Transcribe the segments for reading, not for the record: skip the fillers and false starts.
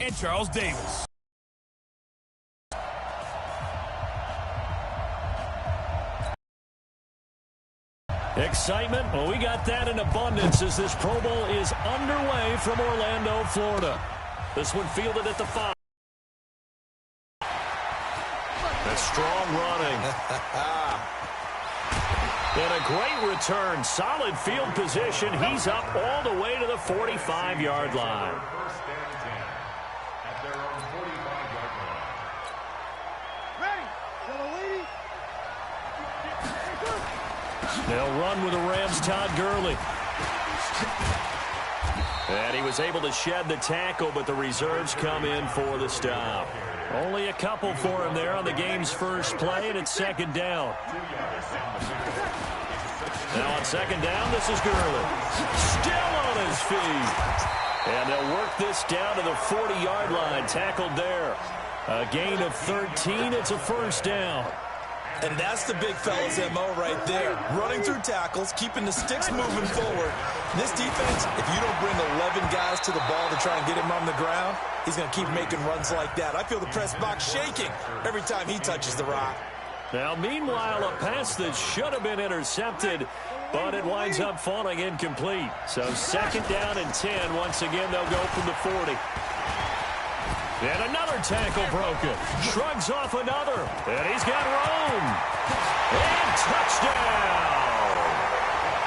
and Charles Davis. Excitement? Well, we got that in abundance as this Pro Bowl is underway from Orlando, Florida. This one fielded at the 5. That's strong running. And a great return. Solid field position. He's up all the way to the 45-yard line. They'll run with the Rams' Todd Gurley. And he was able to shed the tackle, but the reserves come in for the stop. Only a couple for him there on the game's first play, and it's second down. Now on second down, this is Gurley. Still on his feet. And they'll work this down to the 40-yard line. Tackled there. A gain of 13. It's a first down. And that's the big fella's MO right there. Running through tackles, keeping the sticks moving forward. This defense, if you don't bring 11 guys to the ball to try and get him on the ground, he's going to keep making runs like that. I feel the press box shaking every time he touches the rock. Now, meanwhile, a pass that should have been intercepted, but it winds up falling incomplete. So second down and 10. Once again, they'll go from the 40. And another tackle broken. Shrugs off another. And he's got room. And touchdown.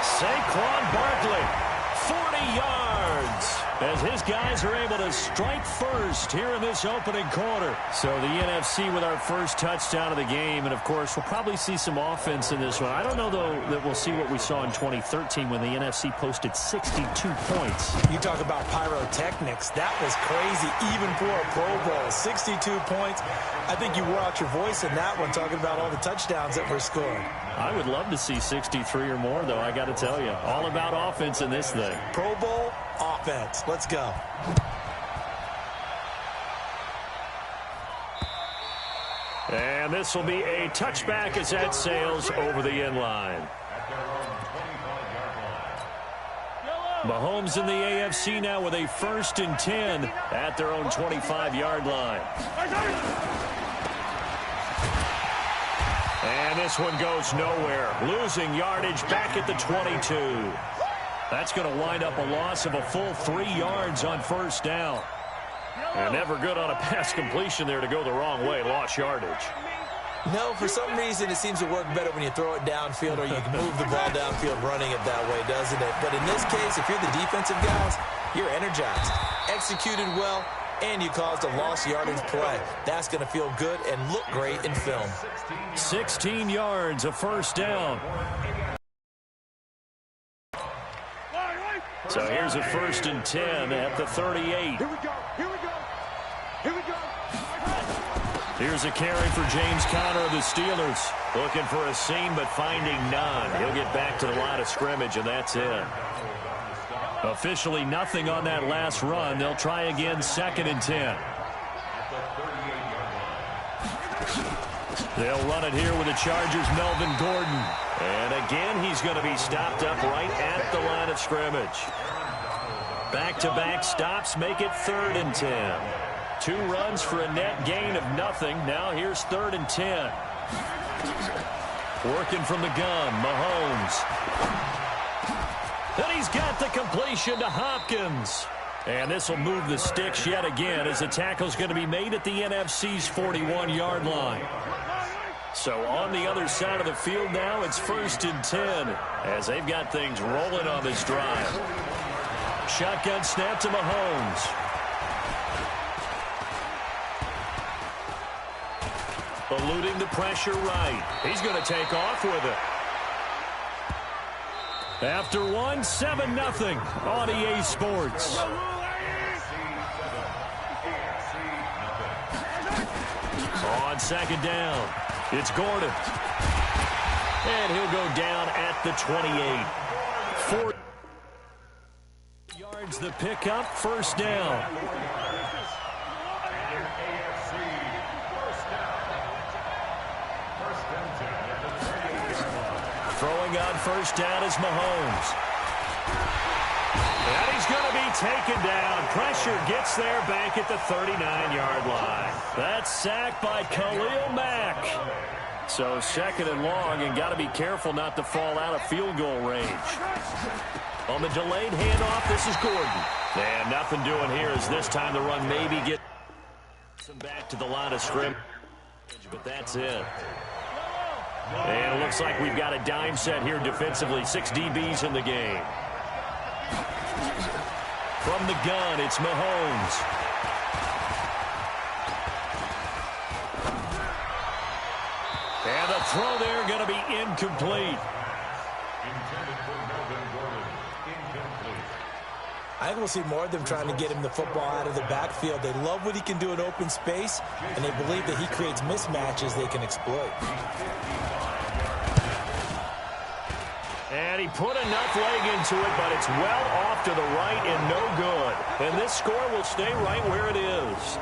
Saquon Barkley, 40 yards. As his guys are able to strike first here in this opening quarter. So the NFC with our first touchdown of the game. And, of course, we'll probably see some offense in this one. I don't know, though, that we'll see what we saw in 2013 when the NFC posted 62 points. You talk about pyrotechnics. That was crazy, even for a Pro Bowl. 62 points. I think you wore out your voice in that one, talking about all the touchdowns that were scored. I would love to see 63 or more, though, I got to tell you. All about offense in this thing. Pro Bowl offense. Let's go. And this will be a touchback as that sails over the end line. Mahomes in the AFC now with a 1st and 10 at their own 25-yard line. And this one goes nowhere. Losing yardage back at the 22. That's going to wind up a loss of a full 3 yards on first down. And never good on a pass completion there to go the wrong way. Lost yardage. No, for some reason it seems to work better when you throw it downfield or you can move the ball downfield running it that way, doesn't it? But in this case, if you're the defensive guys, you're energized, executed well, and you caused a lost yardage play. That's going to feel good and look great in film. 16 yards, a first down. So here's a 1st and 10 at the 38. Here we go. Here we go. Here we go. Here's a carry for James Conner of the Steelers. Looking for a seam, but finding none. He'll get back to the line of scrimmage, and that's it. Officially nothing on that last run. They'll try again, 2nd and 10. They'll run it here with the Chargers' Melvin Gordon. And again, he's going to be stopped up right at the line of scrimmage. Back-to-back stops make it 3rd and 10. 2 runs for a net gain of nothing. Now here's 3rd and 10. Working from the gun, Mahomes. And he's got the completion to Hopkins. And this will move the sticks yet again as the tackle's going to be made at the NFC's 41-yard line. So on the other side of the field now, it's 1st and 10 as they've got things rolling on this drive. Shotgun snap to Mahomes. Eluding the pressure right. He's going to take off with it. After 1, 7-0 on EA Sports. On second down, it's Gordon. And he'll go down at the 28. 4 yards the pickup, first down. Throwing on first down is Mahomes. And he's going to be taken down. Pressure gets there back at the 39-yard line. That's sacked by Khalil Mack. So second and long, and got to be careful not to fall out of field goal range. On the delayed handoff, this is Gordon. And nothing doing here as this time the run maybe get some back to the line of scrimmage, but that's it. And it looks like we've got a dime set here defensively. 6 DBs in the game. From the gun, it's Mahomes. And the throw there going to be incomplete. I think we'll see more of them trying to get him the football out of the backfield. They love what he can do in open space, and they believe that he creates mismatches they can exploit. And he put enough leg into it, but it's well off to the right and no good. And this score will stay right where it is.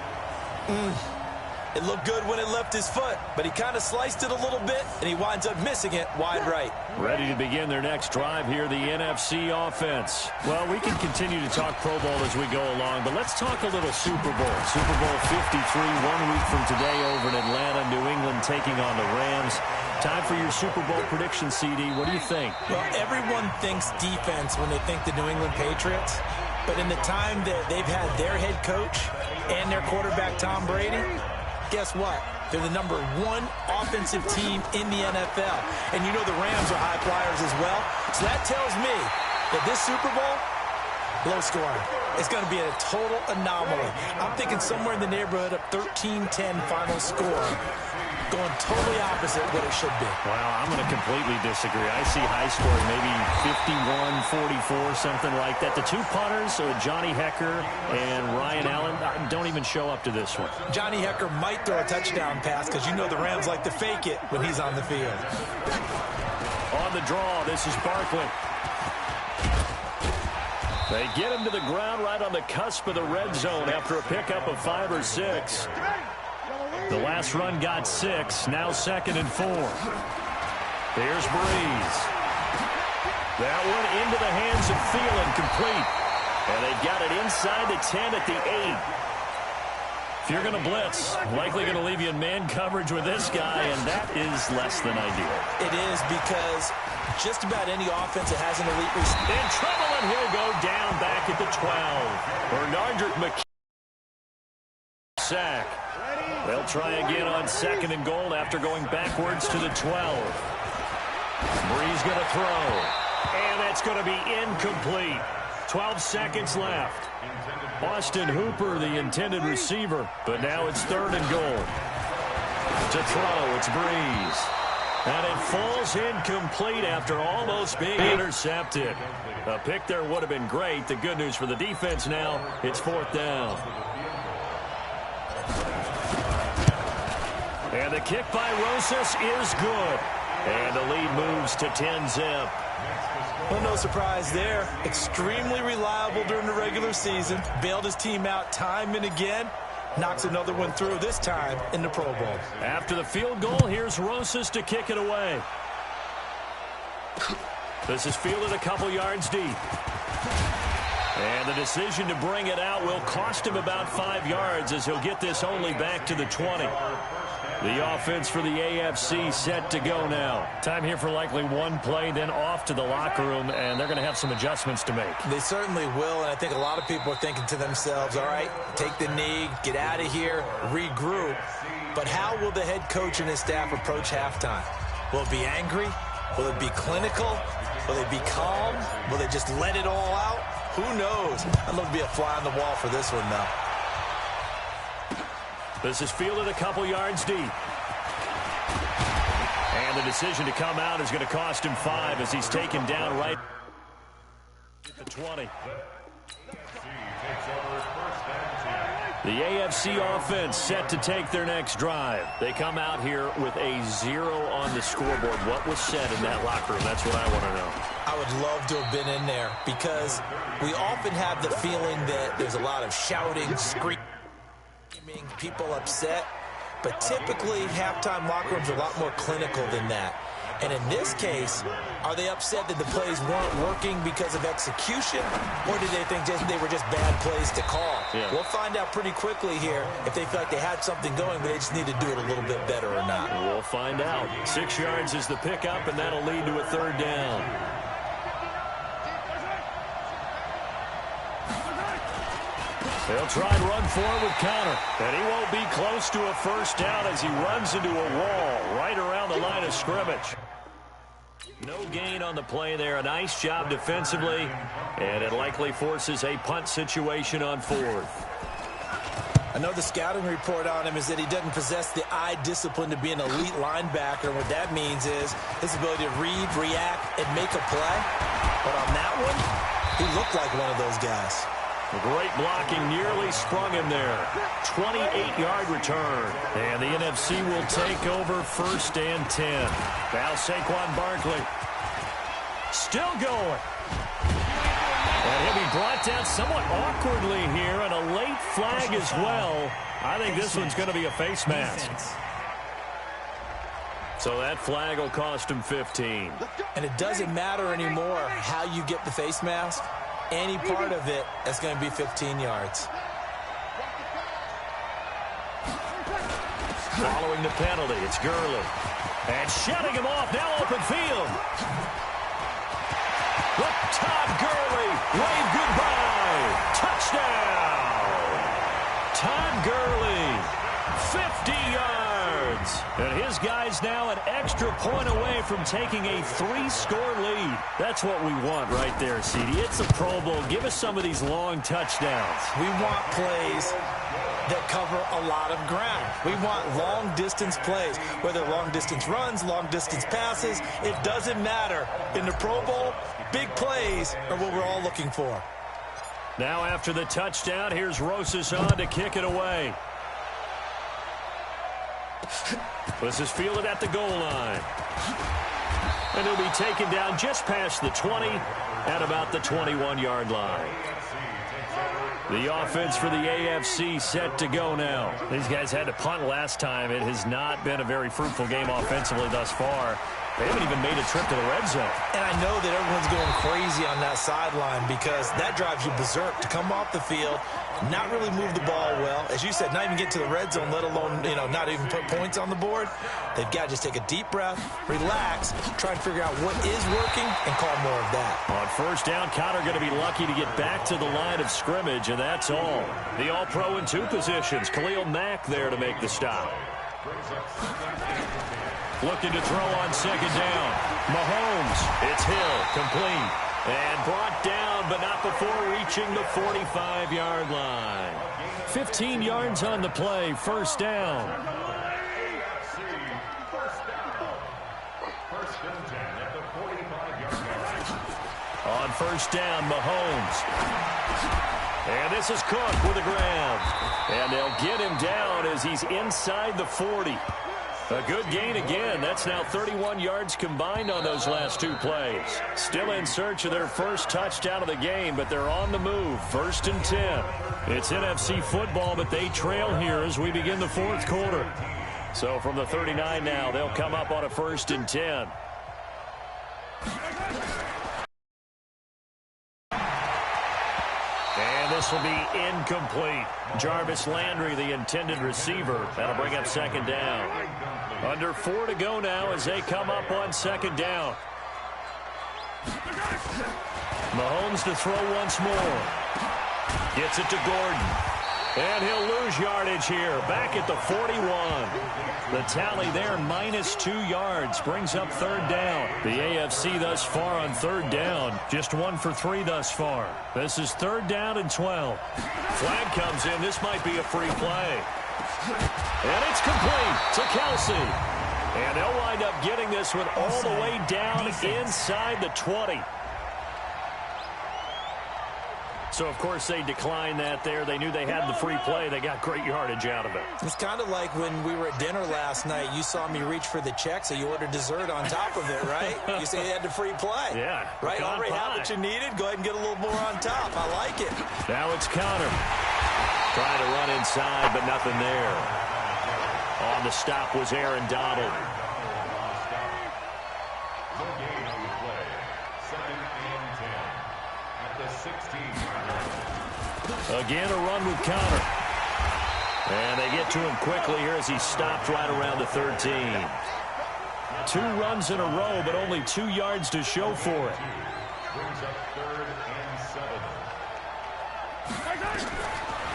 It looked good when it left his foot, but he kind of sliced it a little bit, and he winds up missing it wide right. Ready to begin their next drive here, the NFC offense. Well, we can continue to talk Pro Bowl as we go along, but let's talk a little Super Bowl. Super Bowl 53, 1 week from today over in Atlanta, New England taking on the Rams. Time for your Super Bowl prediction, CD. What do you think? Well, everyone thinks defense when they think the New England Patriots, but in the time that they've had their head coach and their quarterback, Tom Brady, guess what? They're the #1 offensive team in the NFL. And you know the Rams are high flyers as well. So that tells me that this Super Bowl, low scoring. It's going to be a total anomaly. I'm thinking somewhere in the neighborhood of 13-10 final score. Going totally opposite what it should be. Well, I'm going to completely disagree. I see high scoring, maybe 51-44, something like that. The two punters, Johnny Hecker and Ryan Allen, don't even show up to this one. Johnny Hecker might throw a touchdown pass because you know the Rams like to fake it when he's on the field. On the draw, this is Barkley. They get him to the ground right on the cusp of the red zone after a pickup of 5 or 6. The last run got 6. Now 2nd and 4. Here's Breeze. That one into the hands of Thielen, complete. And they've got it inside the 10 at the 8. If you're going to blitz, likely going to leave you in man coverage with this guy, and that is less than ideal. It is, because just about any offense that has an elite receiver. In trouble, and he'll go down back at the 12. Bernardrick McKee sack. They'll try again on 2nd and goal after going backwards to the 12. Breeze going to throw. And that's going to be incomplete. 12 seconds left. Austin Hooper, the intended receiver. But now it's 3rd and goal. To throw, it's Breeze. And it falls incomplete after almost being intercepted. A pick there would have been great. The good news for the defense now, it's 4th down. And the kick by Rosas is good. And the lead moves to 10-zip. Well, no surprise there. Extremely reliable during the regular season. Bailed his team out time and again. Knocks another one through, this time in the Pro Bowl. After the field goal, here's Rosas to kick it away. This is fielded a couple yards deep. And the decision to bring it out will cost him about 5 yards as he'll get this only back to the 20. The offense for the AFC set to go now. Time here for likely one play, then off to the locker room, and they're going to have some adjustments to make. They certainly will, and I think a lot of people are thinking to themselves, all right, take the knee, get out of here, regroup. But how will the head coach and his staff approach halftime? Will it be angry? Will it be clinical? Will they be calm? Will they just let it all out? Who knows? I'd love to be a fly on the wall for this one, though. This is fielded a couple yards deep. And the decision to come out is going to cost him 5 as he's taken down right at the 20. The AFC offense set to take their next drive. They come out here with a 0 on the scoreboard. What was said in that locker room? That's what I want to know. I would love to have been in there because we often have the feeling that there's a lot of shouting, screaming, people upset. But typically, halftime locker rooms are a lot more clinical than that. And in this case, are they upset that the plays weren't working because of execution, or did they think they were just bad plays to call? Yeah. We'll find out pretty quickly here if they feel like they had something going, but they just need to do it a little bit better or not. We'll find out. 6 yards is the pickup, and that'll lead to a third down. They'll try and run forward with counter. And he won't be close to a first down as he runs into a wall right around the line of scrimmage. No gain on the play there. A nice job defensively. And it likely forces a punt situation on fourth. I know the scouting report on him is that he doesn't possess the eye discipline to be an elite linebacker. What that means is his ability to read, react, and make a play. But on that one, he looked like one of those guys. Great blocking, nearly sprung him there. 28-yard return. And the NFC will take over 1st and 10. Now Saquon Barkley. Still going. And he'll be brought down somewhat awkwardly here, and a late flag as well. I think this one's going to be a face mask. So that flag will cost him 15. And it doesn't matter anymore how you get the face mask. Any part of it, that's going to be 15 yards. Following the penalty, it's Gurley. And shutting him off, now open field. Look, Todd Gurley, wave goodbye. Touchdown. Todd Gurley, 50 yards. And his guy's now an extra point away from taking a 3-score lead. That's what we want right there, CD. It's a Pro Bowl. Give us some of these long touchdowns. We want plays that cover a lot of ground. We want long-distance plays, whether long-distance runs, long-distance passes. It doesn't matter. In the Pro Bowl, big plays are what we're all looking for. Now after the touchdown, here's Rosas on to kick it away. This is fielded at the goal line. And he'll be taken down just past the 20 at about the 21-yard line. The offense for the AFC set to go now. These guys had to punt last time. It has not been a very fruitful game offensively thus far. They haven't even made a trip to the red zone. And I know that everyone's going crazy on that sideline because that drives you berserk to come off the field, not really move the ball well. As you said, not even get to the red zone, let alone, not even put points on the board. They've got to just take a deep breath, relax, try and figure out what is working, and call more of that. On first down, Connor going to be lucky to get back to the line of scrimmage, and that's all. The All-Pro in 2 positions. Khalil Mack there to make the stop. Looking to throw on second down. Mahomes, it's Hill, complete. And brought down, but not before reaching the 45-yard line. 15 yards on the play, first down. On first down, Mahomes. And this is Cook with a grab. And they'll get him down as he's inside the 40. A good gain again. That's now 31 yards combined on those last 2 plays. Still in search of their first touchdown of the game, but they're on the move. 1st and 10. It's NFC football, but they trail here as we begin the 4th quarter. So from the 39 now, they'll come up on a 1st and 10. And this will be incomplete. Jarvis Landry, the intended receiver. That'll bring up second down. Under 4 to go now as they come up on second down. Mahomes to throw once more. Gets it to Gordon. And he'll lose yardage here. Back at the 41. The tally there, -2 yards. Brings up third down. The AFC thus far on third down. Just 1 for 3 thus far. This is 3rd down and 12. Flag comes in. This might be a free play. And it's complete to Kelsey. And they'll wind up getting this one all the way down inside the 20. So, of course, they declined that there. They knew they had the free play. They got great yardage out of it. It's kind of like when we were at dinner last night. You saw me reach for the check, so you ordered dessert on top of it, right? You said you had the free play. Yeah. Right? Already have what you needed. Go ahead and get a little more on top. I like it. Now it's Connor. Trying to run inside, but nothing there. On the stop was Aaron Donald. Again, a run with Connor. And they get to him quickly here as he stopped right around the 13. 2 runs in a row, but only 2 yards to show for it.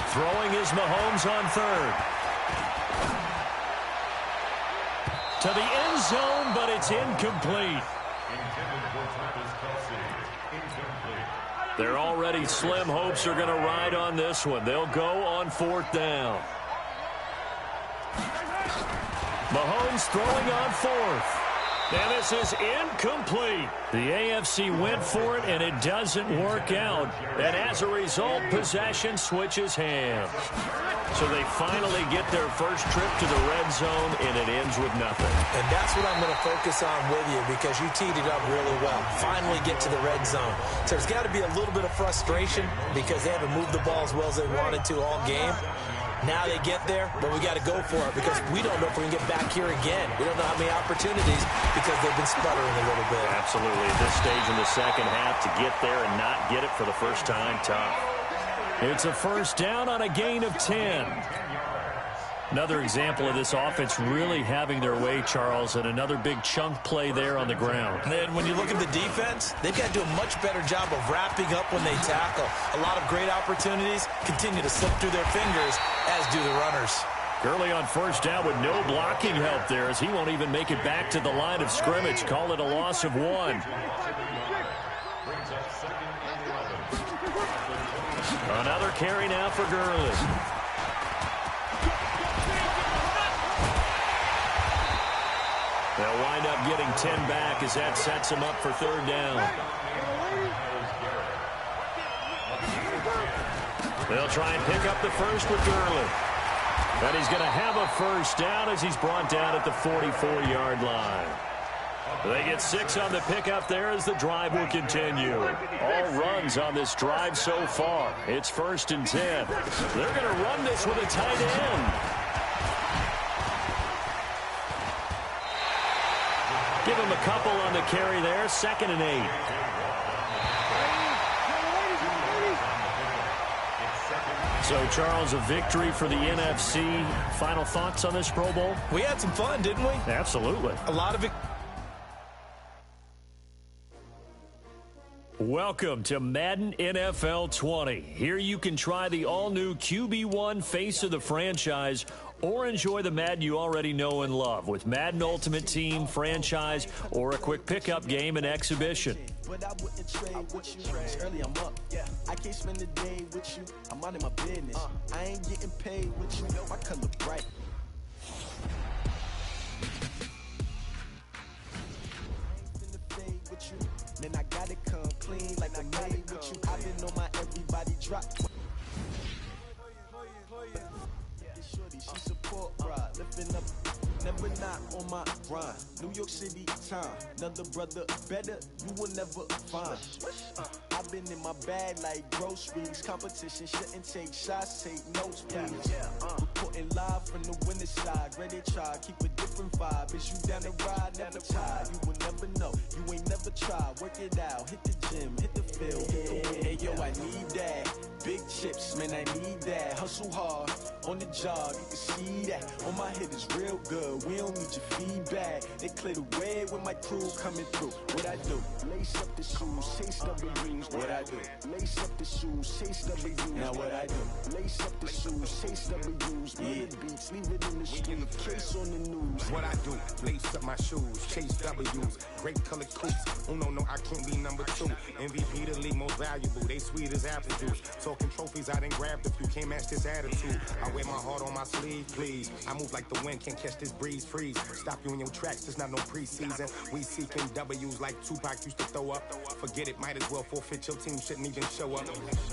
Throwing is Mahomes on third. To the end zone, but it's incomplete. Their already slim hopes are going to ride on this one. They'll go on 4th down. Mahomes throwing on 4th. And this is incomplete. The AFC went for it, and it doesn't work out. And as a result, possession switches hands. So they finally get their first trip to the red zone, and it ends with nothing. And that's what I'm going to focus on with you, because you teed it up really well. Finally get to the red zone. So there's got to be a little bit of frustration because they haven't moved the ball as well as they wanted to all game. Now they get there, but we got to go for it because we don't know if we can get back here again. We don't know how many opportunities because they've been sputtering a little bit. Absolutely. At this stage in the second half, to get there and not get it for the first time, tough. It's a first down on a gain of 10. Another example of this offense really having their way, Charles, and another big chunk play there on the ground. And then when you look at the defense, they've got to do a much better job of wrapping up when they tackle. A lot of great opportunities continue to slip through their fingers, as do the runners. Gurley on first down with no blocking help there as he won't even make it back to the line of scrimmage. Call it a loss of 1. Another carry now for Gurley. They'll wind up getting 10 back as that sets him up for 3rd down. They'll try and pick up the first with Gurley. And he's going to have a first down as he's brought down at the 44-yard line. They get 6 on the pickup there as the drive will continue. All runs on this drive so far. It's 1st and 10. They're going to run this with a tight end. Give him a couple on the carry there. 2nd and 8. So, Charles, a victory for the NFC. Final thoughts on this Pro Bowl? We had some fun, didn't we? Absolutely. A lot of it. Welcome to Madden NFL 20. Here you can try the all-new QB1 face of the franchise or enjoy the Madden you already know and love with Madden Ultimate Team, franchise, or a quick pickup game and exhibition. But I wouldn't trade with you. Early I'm up. Yeah. I can't spend the day with you. I'm out of my business. I ain't getting paid with you. My color bright. Man, I gotta come clean like I made with you. I've been on my everybody drop. Shorty, she support ride, lifting up, never not on my grind. New York City time, another brother better, you will never find. I've been in my bag like groceries. Competition shouldn't take shots, take notes, please. Reporting live from the winning side, ready to try, keep a different vibe. Is you down the ride, never tired. You will never know, you ain't never tried. Work it out, hit the gym, hit the field, hit the wheel. Hey yo, I need that. Big chips, man, I need that. Hustle hard, on the job, you can see that. On my hit is real good, we don't need your feedback. They clear the way with my crew coming through. What I do? Lace up the shoes, chase double rings. What I do? Lace up the shoes, chase double U's. Now what I do? Lace up the shoes, chase double U's. Murder beats, leave it in the street, case on the news. What I do? Lace up my shoes, chase W's. Great colored coops. Oh no, I can't be number 2. MVP the league most valuable. They sweet as apple juice. Talking trophies, I done grabbed a few. Can't match this attitude. I wear my heart on my sleeve, please. I move like the wind, can't catch this breeze, freeze. Stop you in your tracks, there's not no preseason. We seeking W's like Tupac used to throw up. Forget it, might as well forfeit. Your team shouldn't even show up.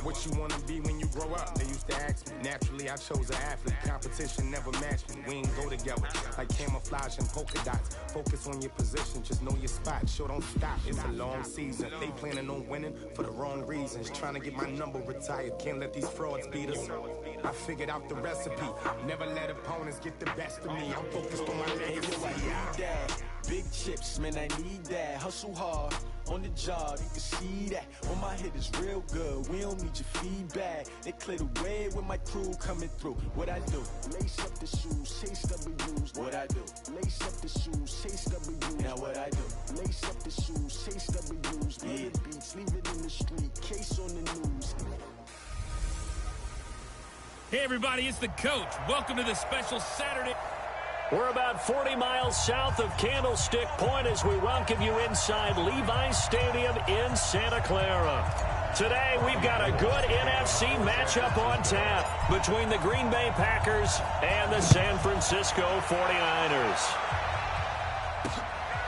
What you wanna be when you grow up? They used to ask me. Naturally, I chose an athlete. Competition never matched me. We ain't go together like camouflage and polka dots. Focus on your position, just know your spot. Sure, don't stop. It's a long season. They planning on winning for the wrong reasons. Trying to get my number retired. Can't let these frauds beat us. I figured out the recipe. Never let opponents get the best of me. I'm focused on my legacy. I need that. Big chips, man, I need that. Hustle hard, on the job, you can see that. On my head is real good, we don't need your feedback. They clear the way with my crew coming through. What I do? Lace up the shoes, chase W's. What I do? Lace up the shoes, chase W's. Now what I do? Lace up the shoes, chase W's. Yeah. The beats, leave it in the street, case on the news. Hey everybody, it's the coach. Welcome to the special Saturday. We're about 40 miles south of Candlestick Point as we welcome you inside Levi's Stadium in Santa Clara. Today, we've got a good NFC matchup on tap between the Green Bay Packers and the San Francisco 49ers.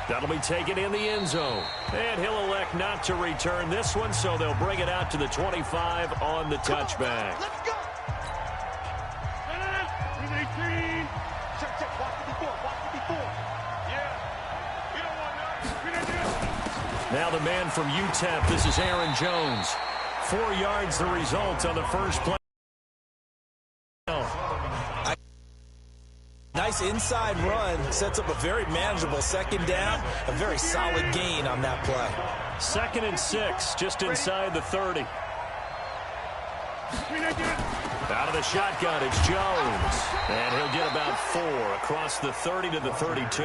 That'll be taken in the end zone. And he'll elect not to return this one, so they'll bring it out to the 25 on the touchback. Let's go. Check. Watch 54. Yeah. You don't want nothing. Now the man from UTEP, this is Aaron Jones. 4 yards the result on the first play. Nice inside run. Sets up a very manageable second down. A very solid gain on that play. 2nd and 6, just inside the 30. Out of the shotgun, it's Jones. And he'll get about 4 across the 30 to the 32.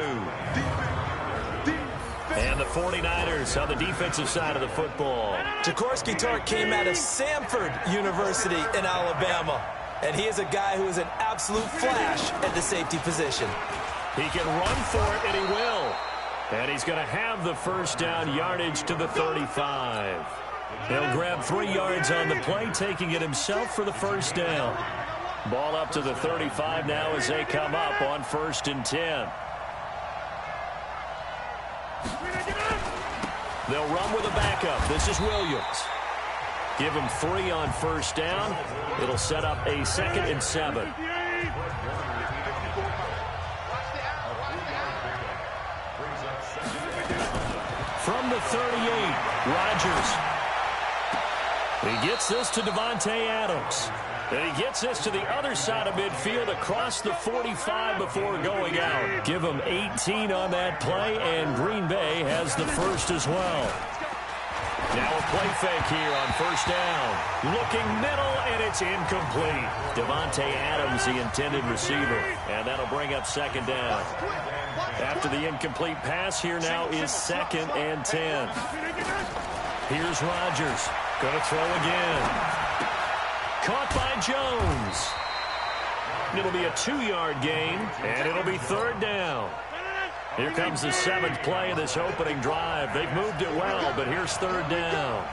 And the 49ers on the defensive side of the football. Jaworski Tartt came out of Samford University in Alabama. And he is a guy who is an absolute flash at the safety position. He can run for it, and he will. And he's going to have the first down yardage to the 35. He'll grab 3 yards on the play, taking it himself for the first down. Ball up to the 35 now as they come up on 1st and 10. They'll run with a backup. This is Williams. Give him 3 on first down. It'll set up a 2nd and 7. From the 38, Rodgers. He gets this to Davante Adams. And he gets this to the other side of midfield across the 45 before going out. Give him 18 on that play, and Green Bay has the first as well. Now a play fake here on first down. Looking middle, and it's incomplete. Davante Adams, the intended receiver. And that'll bring up 2nd down. After the incomplete pass, here now is 2nd and 10. Here's Rodgers. Going to throw again. Caught by Jones. It'll be a 2-yard gain, and it'll be 3rd down. Here comes the 7th play of this opening drive. They've moved it well, but here's 3rd down.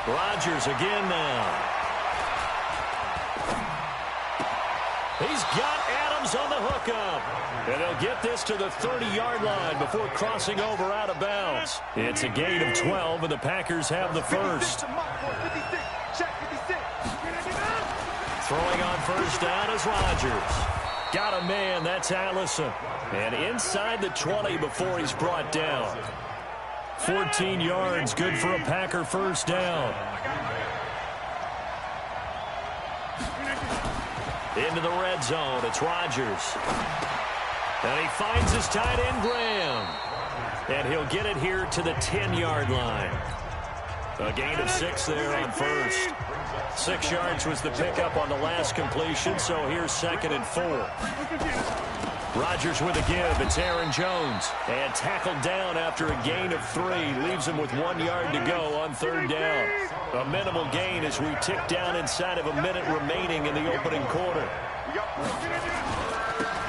Rodgers again now. He's got Adams on the hookup. And they'll get this to the 30-yard line before crossing over out of bounds. It's a gain of 12, and the Packers have the first. Throwing on first down is Rodgers. Got a man, that's Allison. And inside the 20 before he's brought down. 14 yards, good for a Packer first down. Into the red zone, it's Rodgers. And he finds his tight end, Graham. And he'll get it here to the 10-yard line. A gain of 6 there on first. 6 yards was the pickup on the last completion, so here's 2nd and 4. Rodgers with a give. It's Aaron Jones. And tackled down after a gain of 3. Leaves him with 1 yard to go on 3rd down. A minimal gain as we tick down inside of a minute remaining in the opening quarter.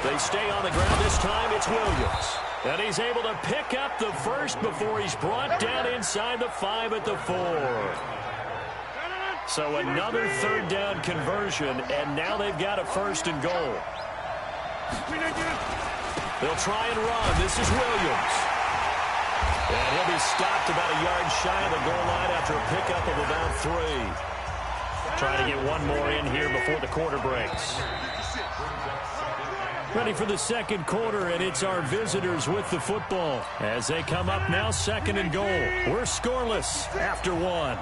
They stay on the ground this time. It's Williams. And he's able to pick up the first before he's brought down inside the 5 at the 4. So another 3rd down conversion, and now they've got a 1st and goal. They'll try and run. This is Williams. And he'll be stopped about a yard shy of the goal line after a pickup of about 3. Trying to get one more in here before the quarter breaks. Ready for the 2nd quarter, and it's our visitors with the football. As they come up now, 2nd and goal. We're scoreless after 1.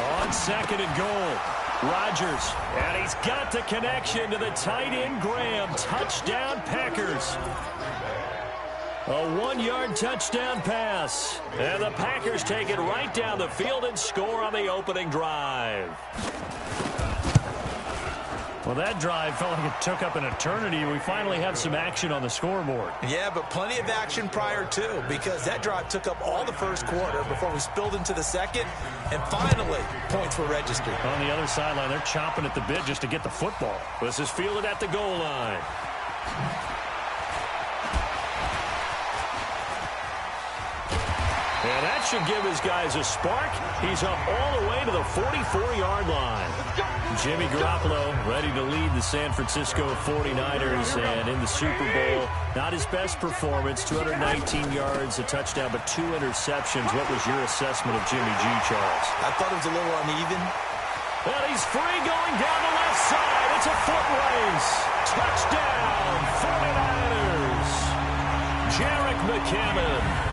On 2nd and goal. Rodgers, and he's got the connection to the tight end Graham. Touchdown, Packers. A 1-yard touchdown pass. And the Packers take it right down the field and score on the opening drive. Well, that drive felt like it took up an eternity. We finally have some action on the scoreboard. Yeah, but plenty of action prior to, because that drive took up all the first quarter before we spilled into the second, and finally, points were registered. On the other sideline, they're chomping at the bit just to get the football. This is fielded at the goal line. And that should give his guys a spark. He's up all the way to the 44-yard line. Jimmy Garoppolo ready to lead the San Francisco 49ers, and in the Super Bowl, not his best performance, 219 yards, a touchdown, but 2 interceptions. What was your assessment of Jimmy G, Charles? I thought it was a little uneven. And he's free going down the left side. It's a foot race. Touchdown, 49ers. Jerick McCammon.